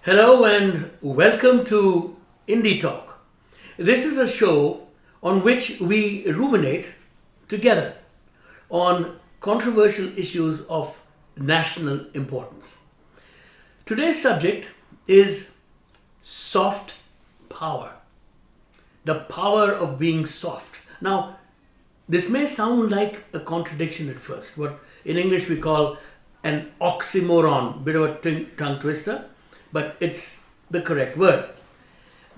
Hello and welcome to IndiTalk. This is a show on which we ruminate together on controversial issues of national importance. Today's subject is soft power, the power of being soft. Now, this may sound like a contradiction at first, what in English we call an oxymoron, bit of a tongue twister, but it's the correct word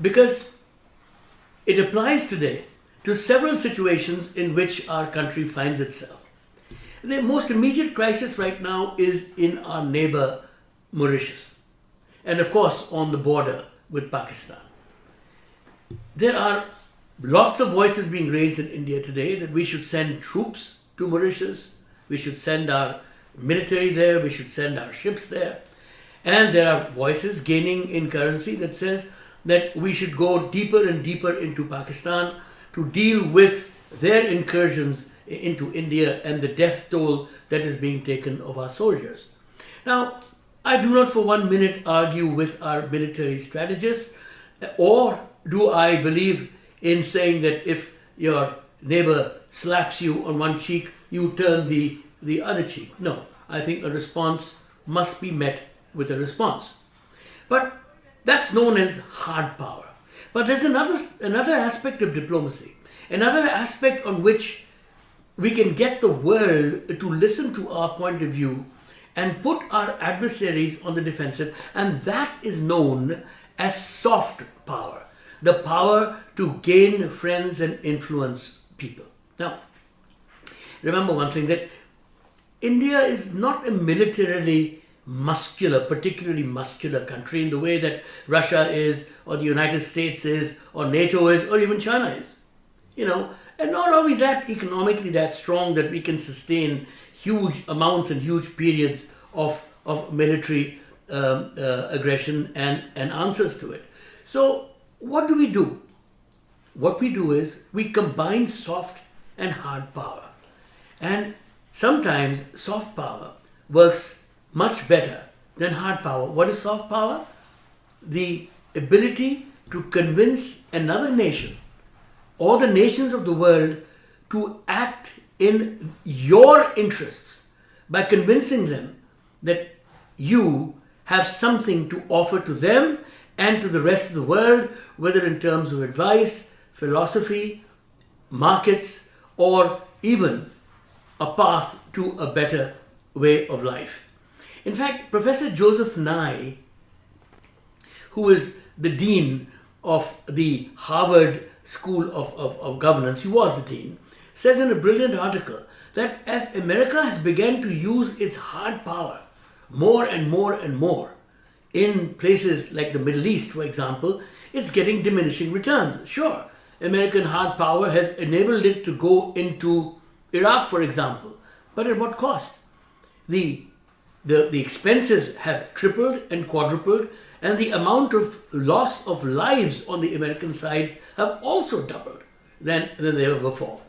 because it applies today to several situations in which our country finds itself. The most immediate crisis right now is in our neighbor Mauritius and of course on the border with Pakistan. There are lots of voices being raised in India today that we should send troops to Mauritius, we should send our military there, we should send our ships there. And there are voices gaining in currency that says that we should go deeper and deeper into Pakistan to deal with their incursions into India and the death toll that is being taken of our soldiers. Now, I do not for 1 minute argue with our military strategists, or do I believe in saying that if your neighbor slaps you on one cheek, you turn the other cheek. No, I think a response must be met with a response. But that's known as hard power. But there's another aspect of diplomacy, another aspect on which we can get the world to listen to our point of view and put our adversaries on the defensive, and that is known as soft power, the power to gain friends and influence people. Now, remember one thing, that India is not a militarily particularly muscular country in the way that Russia is, or the United States is, or NATO is, or even China is. And not only that economically that strong that we can sustain huge amounts and huge periods of military aggression and answers to it. So what do? What we do is we combine soft and hard power. And sometimes soft power works much better than hard power. What is soft power? The ability to convince another nation or the nations of the world to act in your interests by convincing them that you have something to offer to them and to the rest of the world, whether in terms of advice, philosophy, markets, or even a path to a better way of life. In fact, Professor Joseph Nye, who is the dean of the Harvard School of Governance, he was the dean, says in a brilliant article that as America has begun to use its hard power more and more and more in places like the Middle East, for example, it's getting diminishing returns. Sure, American hard power has enabled it to go into Iraq, for example, but at what cost? The expenses have tripled and quadrupled, and the amount of loss of lives on the American side have also doubled than they were before.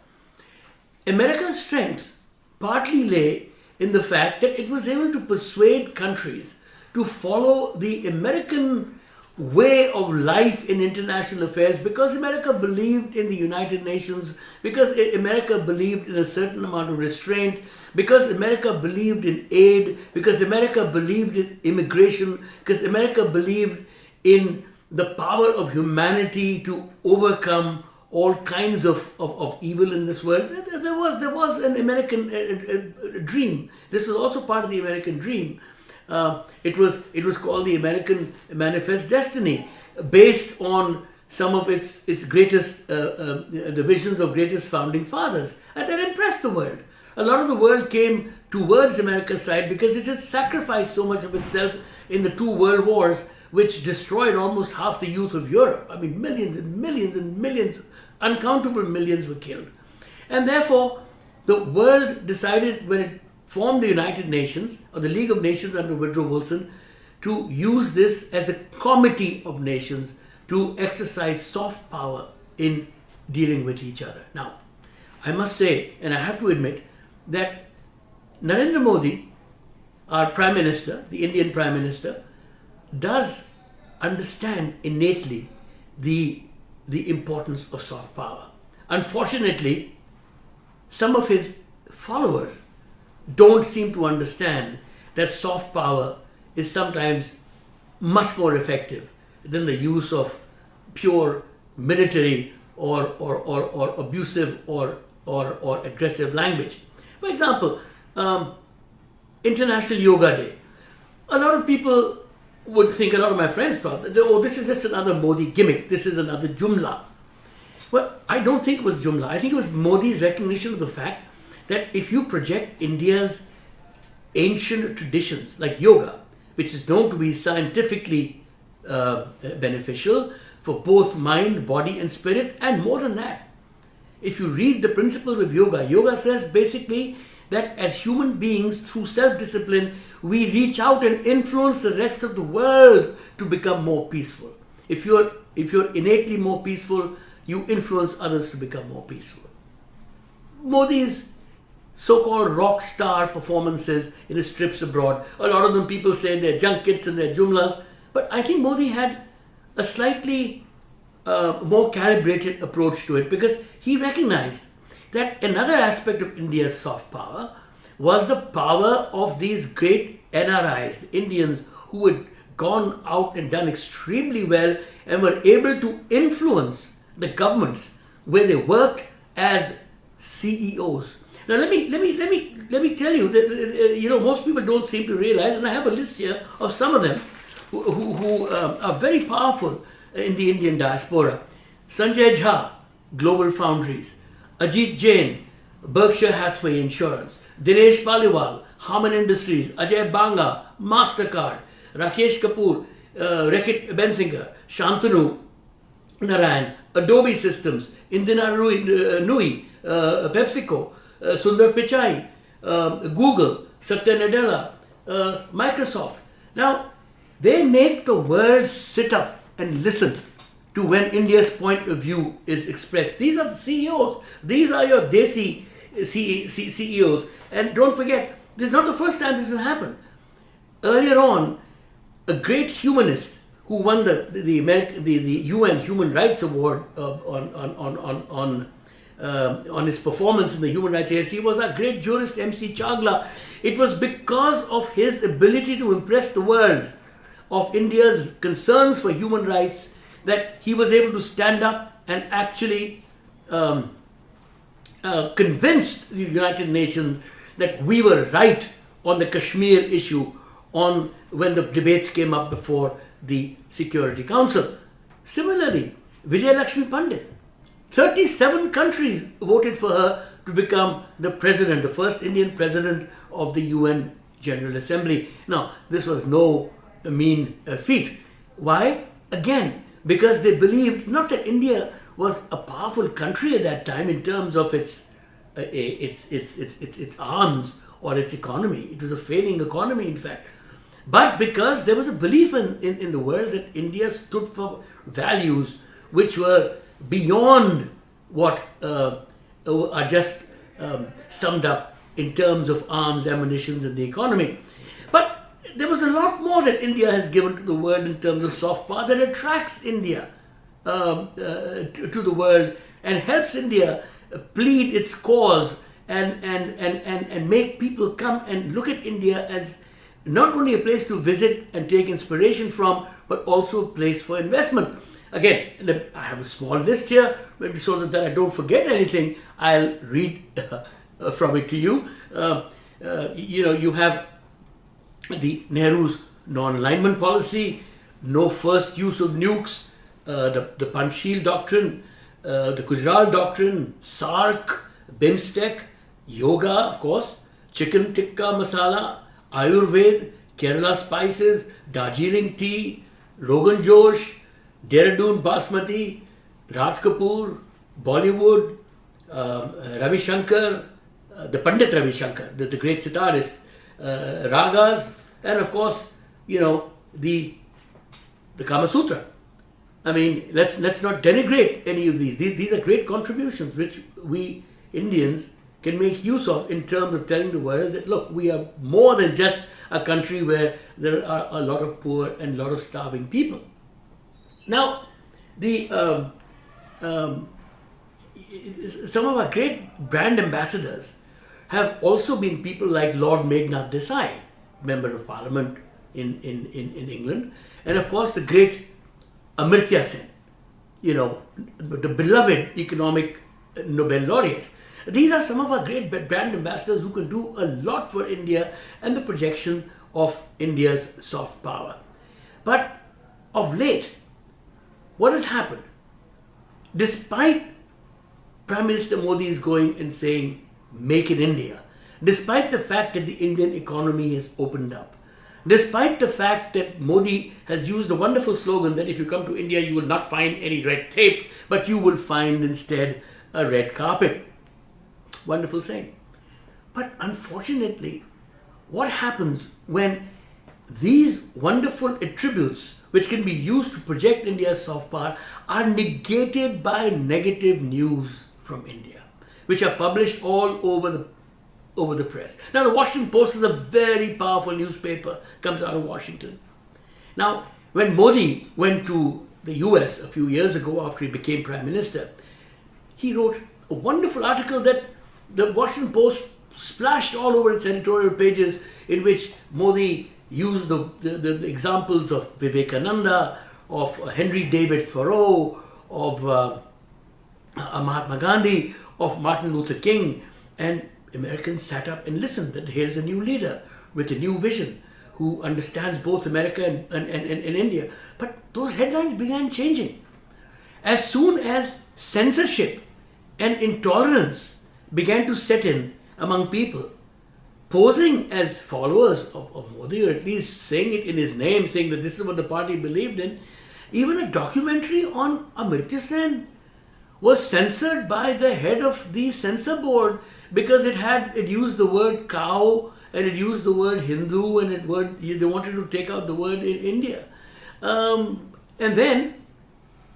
America's strength partly lay in the fact that it was able to persuade countries to follow the American way of life in international affairs because America believed in the United Nations, because America believed in a certain amount of restraint, because America believed in aid, because America believed in immigration, because America believed in the power of humanity to overcome all kinds of evil in this world. There was an American dream. This was also part of the American dream. It was called the American Manifest Destiny, based on some of its greatest the visions of greatest founding fathers, and that impressed the world. A lot of the world came towards America's side because it had sacrificed so much of itself in the two world wars, which destroyed almost half the youth of Europe. I mean, millions and millions and millions, uncountable millions were killed. And therefore, the world decided when it formed the United Nations, or the League of Nations under Woodrow Wilson, to use this as a committee of nations to exercise soft power in dealing with each other. Now, I must say, and I have to admit, that Narendra Modi, our Prime Minister, the Indian Prime Minister, does understand innately the importance of soft power. Unfortunately, some of his followers don't seem to understand that soft power is sometimes much more effective than the use of pure military or abusive or aggressive language. For example, International Yoga Day. A lot of people would think, a lot of my friends thought, that, oh, this is just another Modi gimmick, this is another Jumla. Well, I don't think it was Jumla. I think it was Modi's recognition of the fact that if you project India's ancient traditions like yoga, which is known to be scientifically beneficial for both mind, body and spirit, and more than that, if you read the principles of yoga, yoga says basically that as human beings, through self-discipline, we reach out and influence the rest of the world to become more peaceful. If you're innately more peaceful, you influence others to become more peaceful. Modi's so-called rock star performances in his trips abroad, a lot of them people say they're junkets and they're jumlas, but I think Modi had a slightly more calibrated approach to it, because he recognized that another aspect of India's soft power was the power of these great NRIs, the Indians who had gone out and done extremely well and were able to influence the governments where they worked as CEOs. Now let me tell you that most people don't seem to realize, and I have a list here of some of them who are very powerful in the Indian diaspora. Sanjay Jha, Global Foundries; Ajit Jain, Berkshire Hathaway Insurance; Dinesh Paliwal, Harman Industries; Ajay Banga, MasterCard; Rakesh Kapoor, Reckitt Benzinger; Shantanu Narayan, Adobe Systems; Indira Nui, PepsiCo; Sundar Pichai, Google; Satya Nadella, Microsoft. Now, they make the world sit up and listen to when India's point of view is expressed. These are the CEOs. These are your Desi CEOs. And don't forget, this is not the first time this has happened. Earlier on, a great humanist who won the UN Human Rights Award on his performance in the human rights agency was our great jurist MC Chagla. It was because of his ability to impress the world of India's concerns for human rights that he was able to stand up and actually convince the United Nations that we were right on the Kashmir issue when the debates came up before the Security Council. Similarly, Vijay Lakshmi Pandit, 37 countries voted for her to become the president, the first Indian president of the UN General Assembly. Now, this was no mean feat. Why? Again, because they believed not that India was a powerful country at that time in terms of its arms or its economy. It was a failing economy, in fact. But because there was a belief in the world that India stood for values which were beyond what are just summed up in terms of arms, ammunitions, and the economy. But there was a lot more that India has given to the world in terms of soft power that attracts India to the world and helps India plead its cause and make people come and look at India as not only a place to visit and take inspiration from, but also a place for investment. Again, I have a small list here, maybe so that I don't forget anything. I'll read from it to you. You have the Nehru's non-alignment policy, no first use of nukes, the Panchsheel Doctrine, the Gujarat Doctrine, SARC, BIMSTEC, yoga, of course, chicken tikka masala, Ayurveda, Kerala spices, Darjeeling tea, Rogan Josh, Dehradun Basmati, Raj Kapoor, Bollywood, Ravi Shankar, the Pandit Ravi Shankar, the great sitarist, ragas, and of course, the Kama Sutra. I mean, let's not denigrate any of these. These are great contributions which we Indians can make use of in terms of telling the world that, look, we are more than just a country where there are a lot of poor and a lot of starving people. Now, the um, some of our great brand ambassadors have also been people like Lord Meghnad Desai, Member of Parliament in England, and of course the great Amartya Sen, the beloved economic Nobel laureate. These are some of our great brand ambassadors who can do a lot for India and the projection of India's soft power. But of late, what has happened? Despite Prime Minister Modi is going and saying, "Make in India," despite the fact that the Indian economy has opened up, despite the fact that Modi has used a wonderful slogan that if you come to India, you will not find any red tape, but you will find instead a red carpet. Wonderful saying. But unfortunately, what happens when these wonderful attributes, which can be used to project India's soft power, are negated by negative news from India, which are published all over the press? Now, the Washington Post is a very powerful newspaper, comes out of Washington. Now, when Modi went to the US a few years ago after he became Prime Minister, he wrote a wonderful article that the Washington Post splashed all over its editorial pages, in which Modi used the examples of Vivekananda, of Henry David Thoreau, of Mahatma Gandhi, of Martin Luther King, and Americans sat up and listened that here's a new leader with a new vision who understands both America and India. But those headlines began changing. As soon as censorship and intolerance began to set in among people, posing as followers of Modi, or at least saying it in his name, saying that this is what the party believed in, even a documentary on Amartya Sen was censored by the head of the censor board because it used the word cow and it used the word Hindu and they wanted to take out the word in India. And then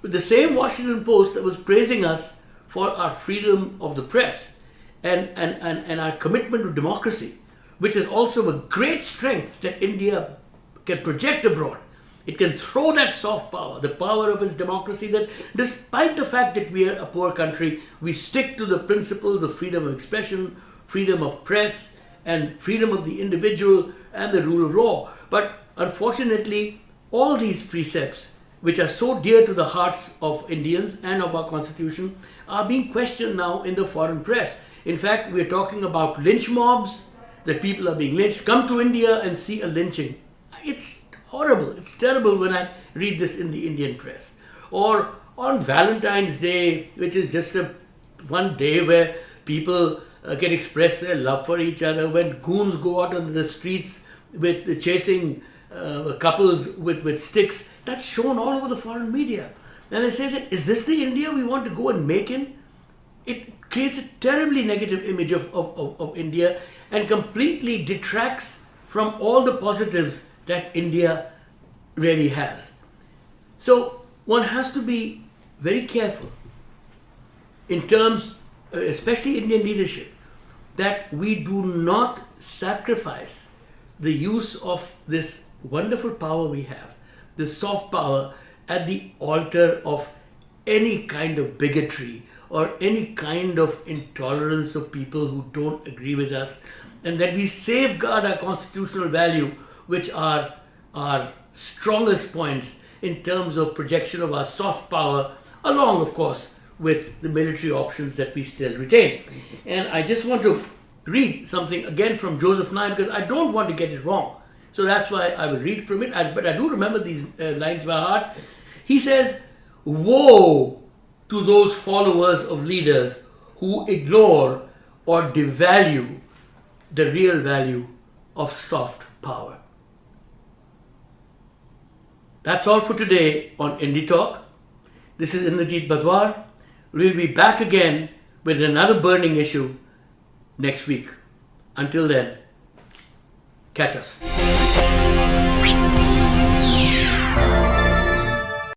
the same Washington Post that was praising us for our freedom of the press and our commitment to democracy, which is also a great strength that India can project abroad. It can throw that soft power, the power of its democracy, that despite the fact that we are a poor country, we stick to the principles of freedom of expression, freedom of press, and freedom of the individual and the rule of law. But unfortunately, all these precepts, which are so dear to the hearts of Indians and of our constitution, are being questioned now in the foreign press. In fact, we're talking about lynch mobs, that people are being lynched. Come to India and see a lynching. It's horrible. It's terrible when I read this in the Indian press. Or on Valentine's Day, which is just one day where people can express their love for each other, when goons go out on the streets with chasing couples with sticks, that's shown all over the foreign media. And I say that, is this the India we want to go and make in? It creates a terribly negative image of India and completely detracts from all the positives that India really has. So one has to be very careful in terms, especially Indian leadership, that we do not sacrifice the use of this wonderful power we have, this soft power, at the altar of any kind of bigotry or any kind of intolerance of people who don't agree with us, and that we safeguard our constitutional value, which are our strongest points in terms of projection of our soft power, along, of course, with the military options that we still retain. And I just want to read something again from Joseph Nye, because I don't want to get it wrong. So that's why I will read from it, but I do remember these lines by heart. He says, "Woe to those followers of leaders who ignore or devalue the real value of soft power." That's all for today on IndiTalk. This is Inderjit Badhwar. We'll be back again with another burning issue next week. Until then, catch us.